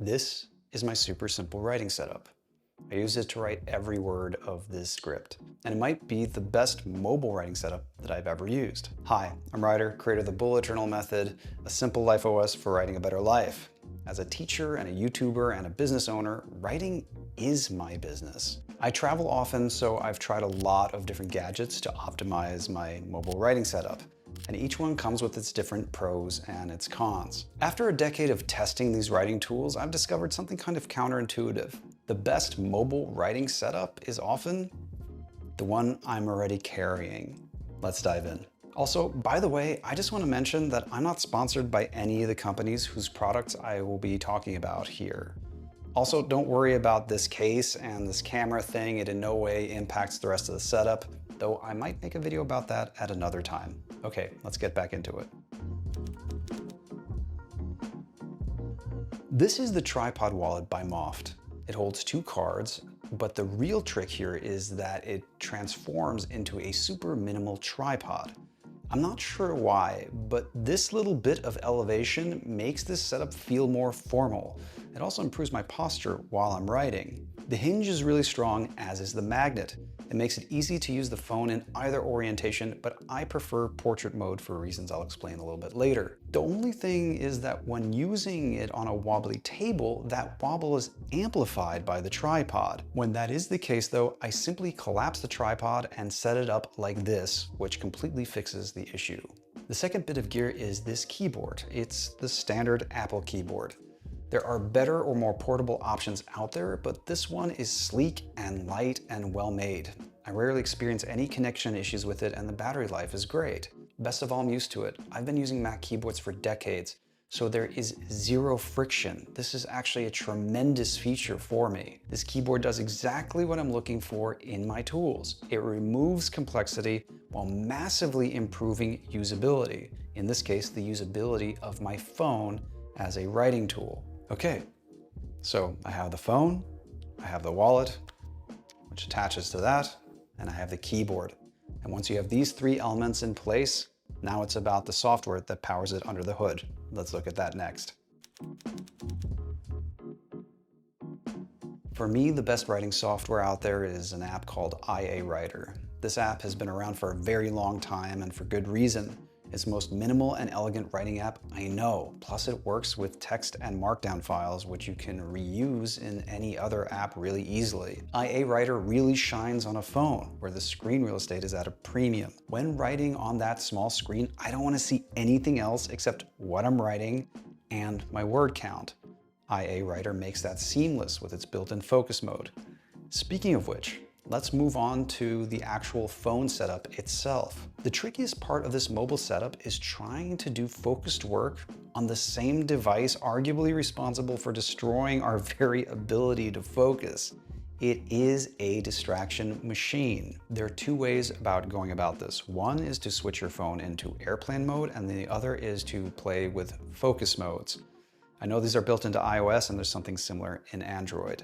This is my super simple writing setup. I use it to write every word of this script, and it might be the best mobile writing setup that I've ever used. Hi, I'm Ryder, creator of the Bullet Journal Method, a simple life OS for writing a better life. As a teacher and a YouTuber and a business owner, writing is my business. I travel often, so I've tried a lot of different gadgets to optimize my mobile writing setup, and each one comes with its different pros and its cons. After a decade of testing these writing tools, I've discovered something kind of counterintuitive. The best mobile writing setup is often the one I'm already carrying. Let's dive in. Also, by the way, I just want to mention that I'm not sponsored by any of the companies whose products I will be talking about here. Also, don't worry about this case and this camera thing. It in no way impacts the rest of the setup, though I might make a video about that at another time. Okay, let's get back into it. This is the tripod wallet by Moft. It holds 2 cards, but the real trick here is that it transforms into a super minimal tripod. I'm not sure why, but this little bit of elevation makes this setup feel more formal. It also improves my posture while I'm writing. The hinge is really strong, as is the magnet. It makes it easy to use the phone in either orientation, but I prefer portrait mode for reasons I'll explain a little bit later. The only thing is that when using it on a wobbly table, that wobble is amplified by the tripod. When that is the case though, I simply collapse the tripod and set it up like this, which completely fixes the issue. The second bit of gear is this keyboard. It's the standard Apple keyboard. There are better or more portable options out there, but this one is sleek and light and well made. I rarely experience any connection issues with it, and the battery life is great. Best of all, I'm used to it. I've been using Mac keyboards for decades, so there is zero friction. This is actually a tremendous feature for me. This keyboard does exactly what I'm looking for in my tools. It removes complexity while massively improving usability. In this case, the usability of my phone as a writing tool. Okay, so I have the phone, I have the wallet, which attaches to that, and I have the keyboard. And once you have these 3 elements in place, now it's about the software that powers it under the hood. Let's look at that next. For me, the best writing software out there is an app called Ryder. This app has been around for a very long time, and for good reason. It's the most minimal and elegant writing app I know. Plus it works with text and markdown files, which you can reuse in any other app really easily. Ryder really shines on a phone, where the screen real estate is at a premium. When writing on that small screen, I don't want to see anything else except what I'm writing and my word count. Ryder makes that seamless with its built-in focus mode. Speaking of which, let's move on to the actual phone setup itself. The trickiest part of this mobile setup is trying to do focused work on the same device arguably responsible for destroying our very ability to focus. It is a distraction machine. There are 2 ways about going about this. One is to switch your phone into airplane mode, and the other is to play with focus modes. I know these are built into iOS, and there's something similar in Android.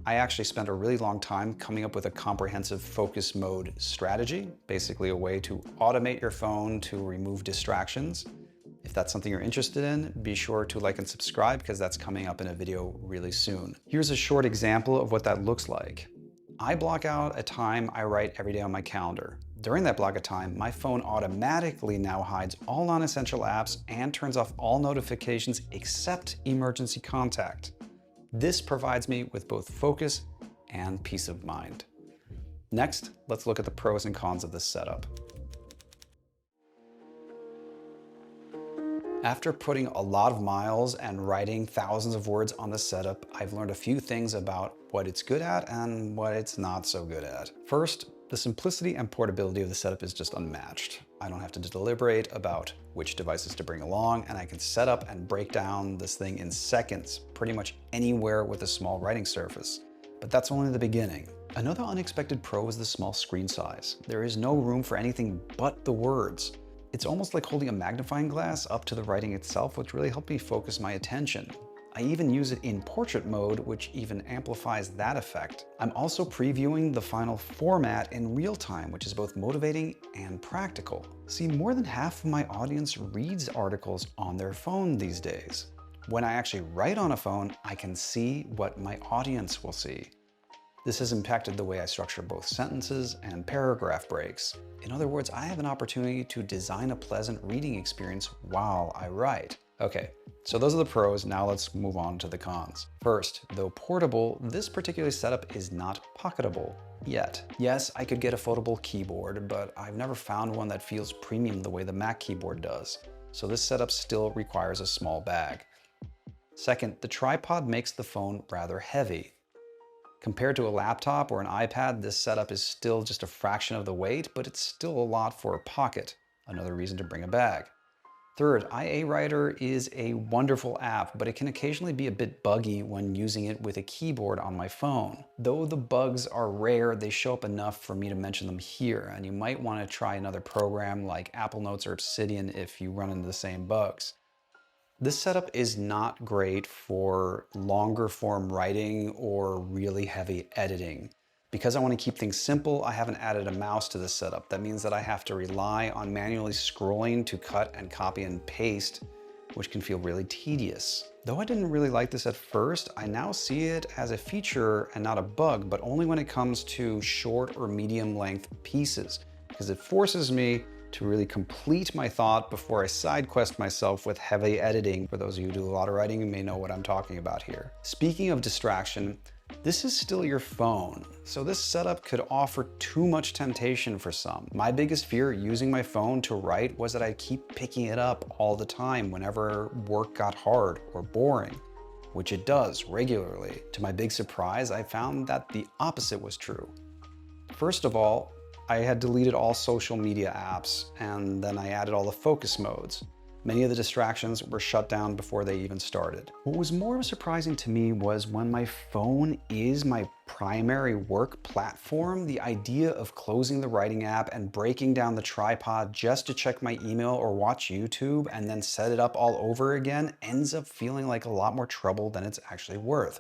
I actually spent a really long time coming up with a comprehensive focus mode strategy, basically a way to automate your phone to remove distractions. If that's something you're interested in, be sure to like and subscribe because that's coming up in a video really soon. Here's a short example of what that looks like. I block out a time I write every day on my calendar. During that block of time, my phone automatically now hides all non-essential apps and turns off all notifications except emergency contact. This provides me with both focus and peace of mind. Next, let's look at the pros and cons of this setup. After putting a lot of miles and writing thousands of words on this setup, I've learned a few things about what it's good at and what it's not so good at. First, the simplicity and portability of the setup is just unmatched. I don't have to deliberate about which devices to bring along, and I can set up and break down this thing in seconds, pretty much anywhere with a small writing surface. But that's only the beginning. Another unexpected pro is the small screen size. There is no room for anything but the words. It's almost like holding a magnifying glass up to the writing itself, which really helped me focus my attention. I even use it in portrait mode, which even amplifies that effect. I'm also previewing the final format in real time, which is both motivating and practical. See, more than half of my audience reads articles on their phone these days. When I actually write on a phone, I can see what my audience will see. This has impacted the way I structure both sentences and paragraph breaks. In other words, I have an opportunity to design a pleasant reading experience while I write. Okay, so those are the pros. Now let's move on to the cons. First, though portable, this particular setup is not pocketable yet. Yes, I could get a foldable keyboard, but I've never found one that feels premium the way the Mac keyboard does. So this setup still requires a small bag. Second, the tripod makes the phone rather heavy. Compared to a laptop or an iPad, this setup is still just a fraction of the weight, but it's still a lot for a pocket. Another reason to bring a bag. Third, IA Writer is a wonderful app, but it can occasionally be a bit buggy when using it with a keyboard on my phone. Though the bugs are rare, they show up enough for me to mention them here, and you might want to try another program like Apple Notes or Obsidian if you run into the same bugs. This setup is not great for longer form writing or really heavy editing. Because I want to keep things simple, I haven't added a mouse to this setup. That means that I have to rely on manually scrolling to cut and copy and paste, which can feel really tedious. Though I didn't really like this at first, I now see it as a feature and not a bug, but only when it comes to short or medium length pieces, because it forces me to really complete my thought before I side quest myself with heavy editing. For those of you who do a lot of writing, you may know what I'm talking about here. Speaking of distraction, this is still your phone, so this setup could offer too much temptation for some. My biggest fear using my phone to write was that I'd keep picking it up all the time whenever work got hard or boring, which it does regularly. To my big surprise, I found that the opposite was true. First of all, I had deleted all social media apps, and then I added all the focus modes. Many of the distractions were shut down before they even started. What was more surprising to me was when my phone is my primary work platform, the idea of closing the writing app and breaking down the tripod just to check my email or watch YouTube and then set it up all over again ends up feeling like a lot more trouble than it's actually worth.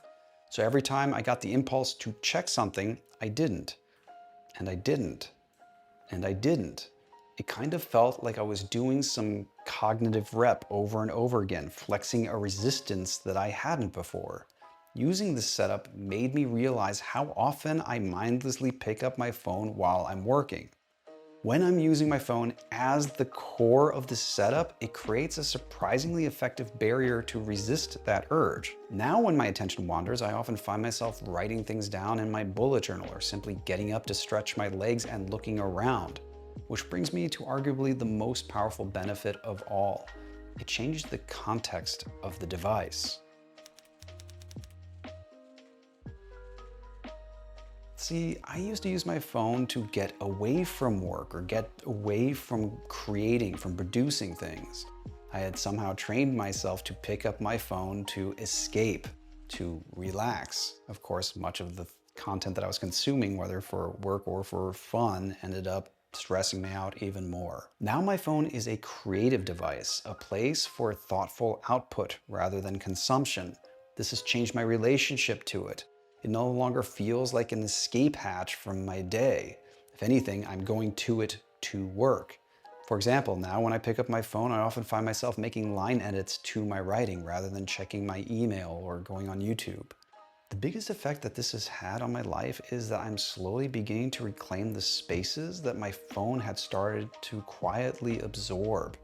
So every time I got the impulse to check something, I didn't. And I didn't. And I didn't. It kind of felt like I was doing some cognitive rep over and over again, flexing a resistance that I hadn't before. Using this setup made me realize how often I mindlessly pick up my phone while I'm working. When I'm using my phone as the core of the setup, it creates a surprisingly effective barrier to resist that urge. Now when my attention wanders, I often find myself writing things down in my bullet journal or simply getting up to stretch my legs and looking around. Which brings me to arguably the most powerful benefit of all. It changed the context of the device. See, I used to use my phone to get away from work or get away from creating, from producing things. I had somehow trained myself to pick up my phone to escape, to relax. Of course, much of the content that I was consuming, whether for work or for fun, ended up stressing me out even more. Now my phone is a creative device, a place for thoughtful output rather than consumption. This has changed my relationship to it. It no longer feels like an escape hatch from my day. If anything, I'm going to it to work. For example, now when I pick up my phone, I often find myself making line edits to my writing rather than checking my email or going on YouTube. The biggest effect that this has had on my life is that I'm slowly beginning to reclaim the spaces that my phone had started to quietly absorb.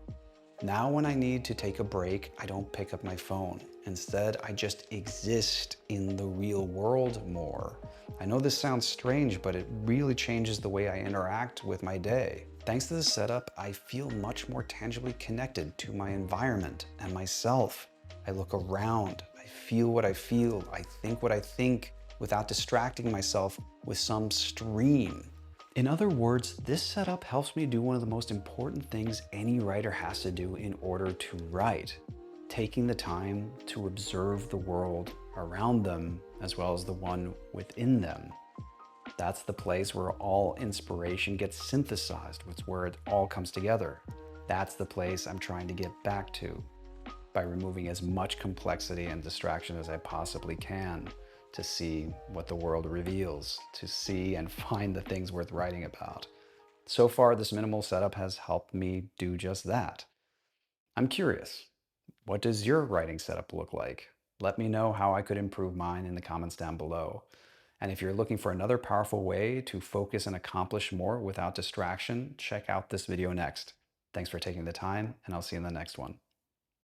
Now when I need to take a break, I don't pick up my phone. Instead, I just exist in the real world more. I know this sounds strange, but it really changes the way I interact with my day. Thanks to this setup, I feel much more tangibly connected to my environment and myself. I look around, I feel what I feel, I think what I think, without distracting myself with some stream. In other words, this setup helps me do one of the most important things any writer has to do in order to write. Taking the time to observe the world around them as well as the one within them. That's the place where all inspiration gets synthesized. It's where it all comes together. That's the place I'm trying to get back to by removing as much complexity and distraction as I possibly can to see what the world reveals, to see and find the things worth writing about. So far, this minimal setup has helped me do just that. I'm curious. What does your writing setup look like? Let me know how I could improve mine in the comments down below. And if you're looking for another powerful way to focus and accomplish more without distraction, check out this video next. Thanks for taking the time, and I'll see you in the next one.